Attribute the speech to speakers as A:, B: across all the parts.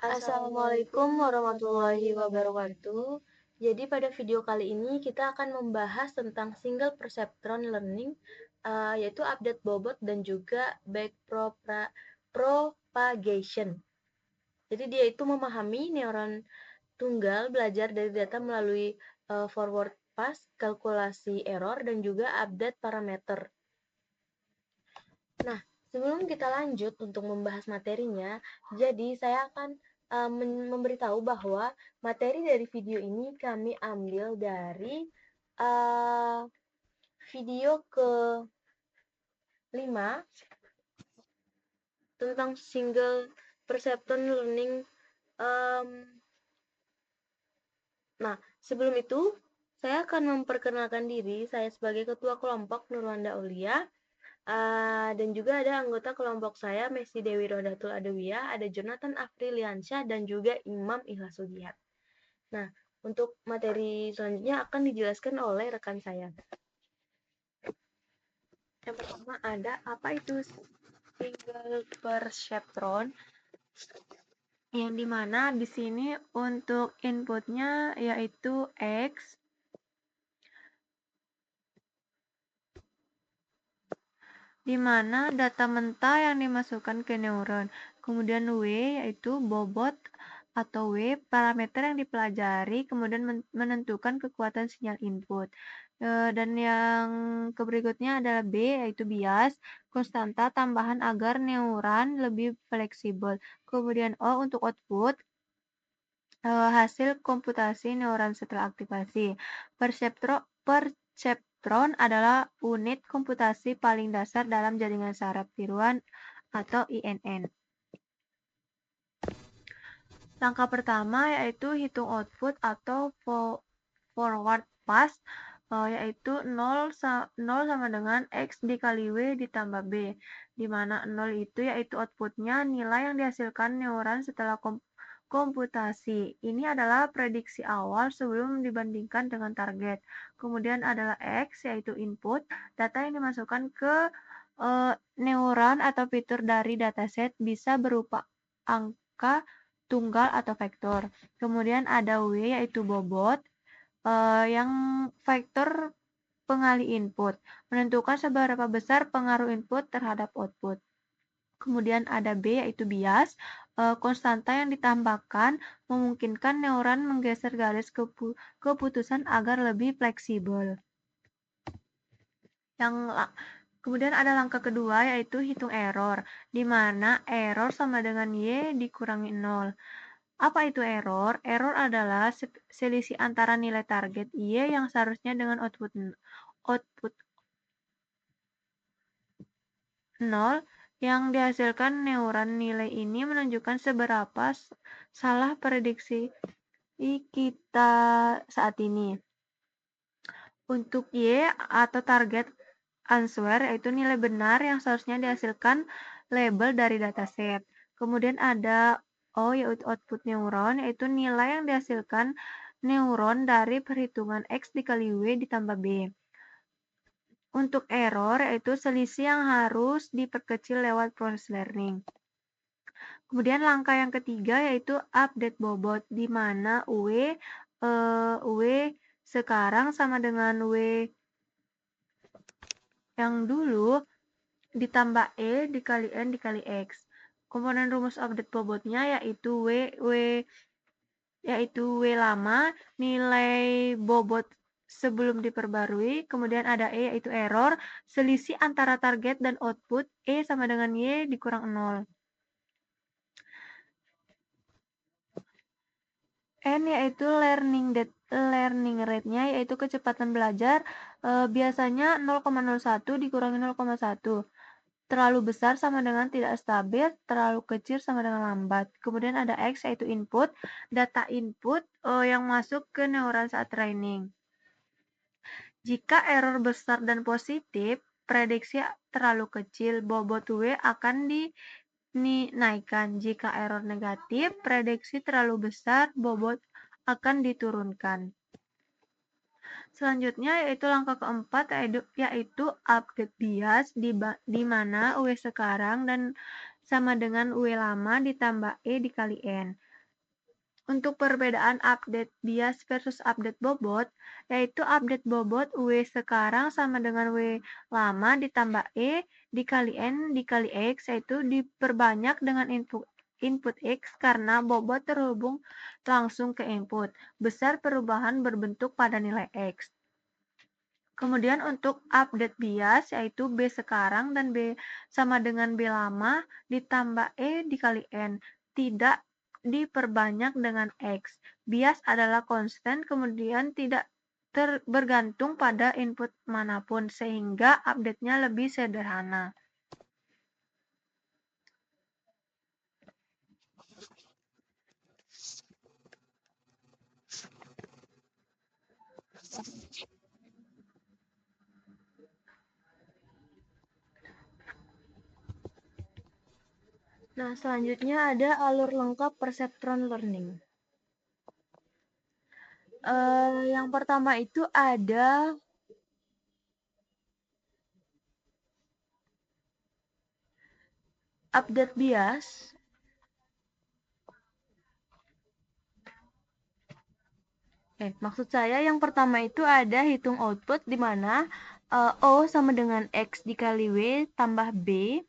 A: Assalamualaikum warahmatullahi wabarakatuh. Jadi pada video kali ini kita akan membahas tentang single perceptron learning, yaitu update bobot dan juga propagation. Jadi dia itu memahami neuron tunggal belajar dari data melalui forward pass, kalkulasi error, dan juga update parameter. Nah, sebelum kita lanjut untuk membahas materinya, jadi saya akan memberitahu bahwa materi dari video ini kami ambil dari video ke-5 tentang single perceptron learning. Nah, sebelum itu saya akan memperkenalkan diri. Saya sebagai ketua kelompok Nurwanda Aulia. Dan juga ada anggota kelompok saya, Messi Dewi Rodatul Adawiyah, ada Jonathan Afriliansyah, dan juga Imam Ikhlas Sugihat. Nah, untuk materi selanjutnya akan dijelaskan oleh rekan saya. Yang pertama ada apa itu single perceptron, yang dimana di sini untuk inputnya yaitu X, di mana data mentah yang dimasukkan ke neuron. Kemudian W yaitu bobot atau W, parameter yang dipelajari, kemudian menentukan kekuatan sinyal input. Dan yang berikutnya adalah B yaitu bias, konstanta tambahan agar neuron lebih fleksibel. Kemudian O untuk output, hasil komputasi neuron setelah aktivasi. Perceptron adalah unit komputasi paling dasar dalam jaringan saraf tiruan atau INN. Langkah pertama yaitu hitung output atau forward pass, yaitu 0 sama dengan X dikali W ditambah B, di mana 0 itu yaitu outputnya, nilai yang dihasilkan neuron setelah komputasi. Ini adalah prediksi awal sebelum dibandingkan dengan target. Kemudian adalah X yaitu input, data yang dimasukkan ke neuron atau fitur dari dataset bisa berupa angka, tunggal, atau vektor. Kemudian ada W yaitu bobot, yang vektor pengali input, menentukan seberapa besar pengaruh input terhadap output. Kemudian ada B yaitu bias, konstanta yang ditambahkan memungkinkan neuron menggeser garis keputusan agar lebih fleksibel. Kemudian ada langkah kedua yaitu hitung error, di mana error sama dengan Y dikurangi 0. Apa itu error? Error adalah selisih antara nilai target Y yang seharusnya dengan output 0 yang dihasilkan neuron. Nilai ini menunjukkan seberapa salah prediksi kita saat ini. Untuk Y atau target answer yaitu nilai benar yang seharusnya dihasilkan label dari dataset. Kemudian ada O yaitu output neuron, yaitu nilai yang dihasilkan neuron dari perhitungan X dikali W ditambah B. Untuk error yaitu selisih yang harus diperkecil lewat proses learning. Kemudian langkah yang ketiga yaitu update bobot, di mana W sekarang sama dengan W yang dulu ditambah E dikali N dikali X. Komponen rumus update bobotnya yaitu W lama, nilai bobot sebelum diperbarui, kemudian ada E yaitu error, selisih antara target dan output, E sama dengan Y dikurang 0. N yaitu learning rate-nya, yaitu kecepatan belajar, biasanya 0,01 dikurangi 0,1. Terlalu besar sama dengan tidak stabil, terlalu kecil sama dengan lambat. Kemudian ada X yaitu input, data input yang masuk ke neuron saat training. Jika error besar dan positif, prediksi terlalu kecil, bobot W akan dinaikkan. Jika error negatif, prediksi terlalu besar, bobot akan diturunkan. Selanjutnya yaitu langkah keempat yaitu update bias, di mana W sekarang dan sama dengan W lama ditambah E dikali N. Untuk perbedaan update bias versus update bobot, yaitu update bobot W sekarang sama dengan W lama ditambah E dikali N dikali X, yaitu diperbanyak dengan input X karena bobot terhubung langsung ke input. Besar perubahan berbentuk pada nilai X. Kemudian untuk update bias, yaitu B sekarang dan B sama dengan B lama ditambah E dikali N. Tidak diperbanyak dengan X. Bias adalah konstan, kemudian tidak bergantung pada input manapun, sehingga update-nya lebih sederhana. Nah, selanjutnya ada alur lengkap perceptron learning. Yang pertama itu ada update bias. Maksud saya yang pertama itu ada hitung output di mana O sama dengan X dikali W tambah B.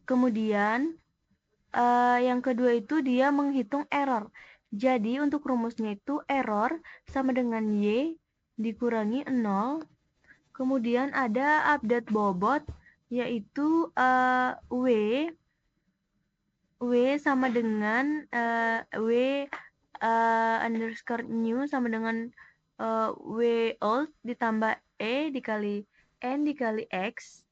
A: Kemudian yang kedua itu dia menghitung error. Jadi untuk rumusnya itu error sama dengan Y dikurangi 0. Kemudian ada update bobot yaitu W sama dengan W underscore new sama dengan W old ditambah E dikali N dikali X.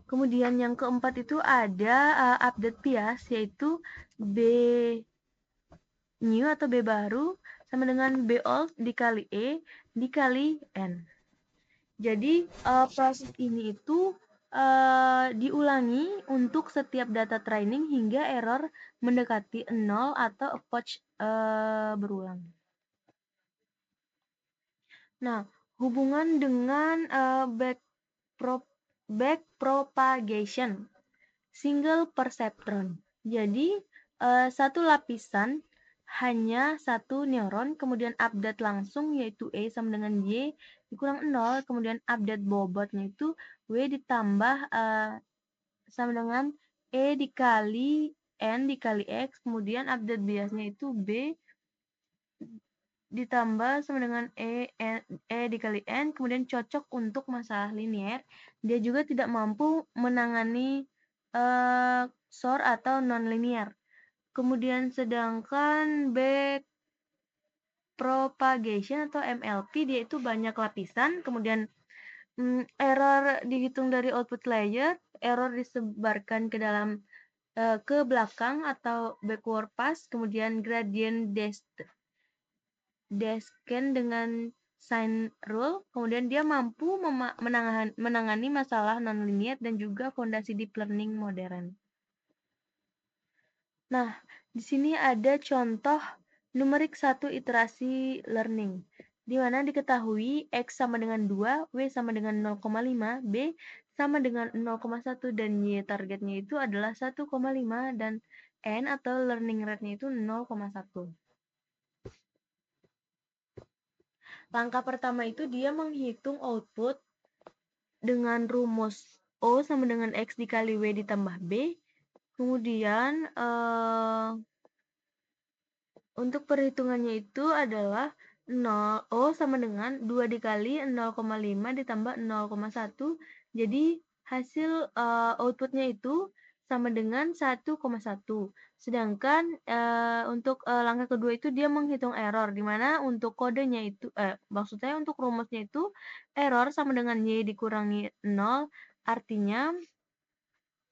A: Kemudian yang keempat itu ada update bias yaitu B new atau B baru sama dengan B old dikali E dikali N. Jadi proses ini itu diulangi untuk setiap data training hingga error mendekati 0 atau approach berulang. Nah, hubungan dengan back propagation single perceptron. Jadi satu lapisan hanya satu neuron, kemudian update langsung yaitu E sama dengan Y dikurang 0, kemudian update bobotnya itu W ditambah sama dengan E dikali N dikali X, kemudian update biasnya itu B ditambah sama dengan E dikali N, kemudian cocok untuk masalah linear. Dia juga tidak mampu menangani SOR atau non-linear. Kemudian sedangkan back propagation atau MLP dia itu banyak lapisan, kemudian error dihitung dari output layer, error disebarkan ke dalam ke belakang atau backward pass, kemudian gradient descent dengan sign rule, kemudian dia mampu menangani masalah non-linear dan juga fondasi deep learning modern. Nah, di sini ada contoh numerik 1 iterasi learning, di mana diketahui X sama dengan 2, W sama dengan 0,5, B sama dengan 0,1, dan Y targetnya itu adalah 1,5, dan N atau learning rate-nya itu 0,1. Langkah pertama itu dia menghitung output dengan rumus O sama dengan X dikali W ditambah B. Kemudian untuk perhitungannya itu adalah 0, O sama dengan 2 dikali 0,5 ditambah 0,1. Jadi hasil outputnya itu sama dengan 1,1. Sedangkan untuk langkah kedua itu dia menghitung error, di mana untuk kodenya itu, maksud saya untuk rumusnya itu error sama dengan Y dikurangi 0, artinya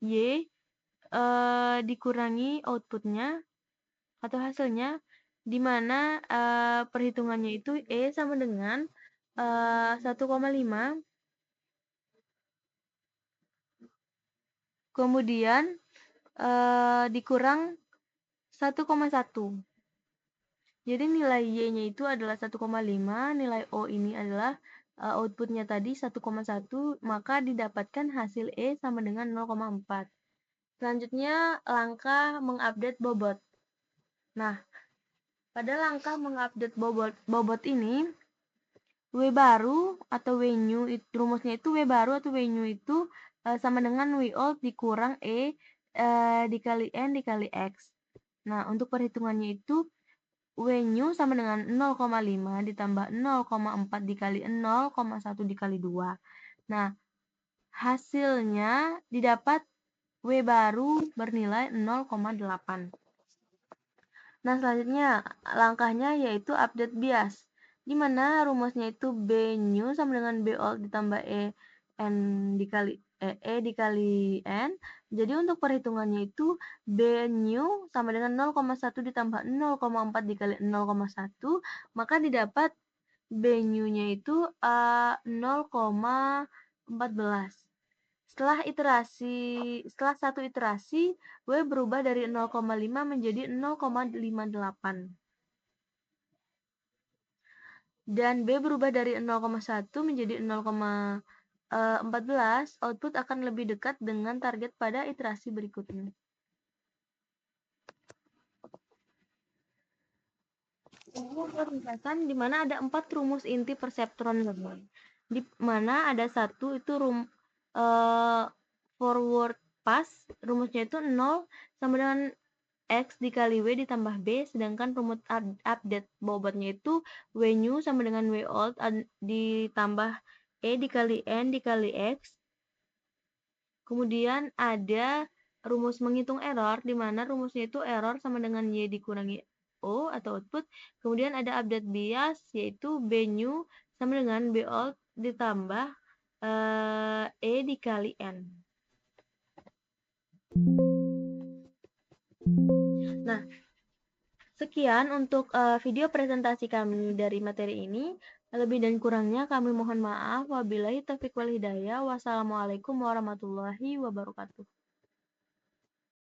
A: Y dikurangi outputnya atau hasilnya, di mana perhitungannya itu E sama dengan 1,5, kemudian dikurang 1,1. Jadi nilai Y-nya itu adalah 1,5, nilai O ini adalah
B: outputnya tadi 1,1, maka didapatkan hasil E sama dengan 0,4. Selanjutnya, langkah mengupdate bobot. Nah, pada langkah mengupdate bobot ini, W baru atau W new, rumusnya itu W baru atau W new itu sama dengan W old dikurang E dikali N dikali X. Nah, untuk perhitungannya itu W new sama dengan 0,5 ditambah 0,4 dikali 0,1 dikali 2. Nah, hasilnya didapat W baru bernilai 0,8. Nah, selanjutnya langkahnya yaitu update bias, di mana rumusnya itu B new sama dengan B old ditambah N dikali E dikali N. Jadi untuk perhitungannya itu B new sama dengan 0,1 ditambah 0,4 dikali 0,1, maka didapat B new-nya itu 0,14. Setelah satu iterasi, W berubah dari 0,5 menjadi 0,58. Dan B berubah dari 0,1 menjadi 0,14, output akan lebih dekat dengan target pada iterasi berikutnya. Ringkasan di mana ada 4 rumus inti perseptron, di mana ada satu itu forward pass, rumusnya itu 0 sama dengan X dikali W ditambah B, sedangkan rumus update bobotnya itu W new sama dengan W old ditambah E dikali N dikali X. Kemudian ada rumus menghitung error, di mana rumusnya itu error sama dengan Y dikurangi O atau output. Kemudian ada update bias, yaitu B new sama dengan B old ditambah E dikali N. Nah, sekian untuk video presentasi kami dari materi ini. Lebih dan kurangnya kami mohon maaf. Wabillahi taufiq wal hidayah. Wassalamualaikum warahmatullahi wabarakatuh.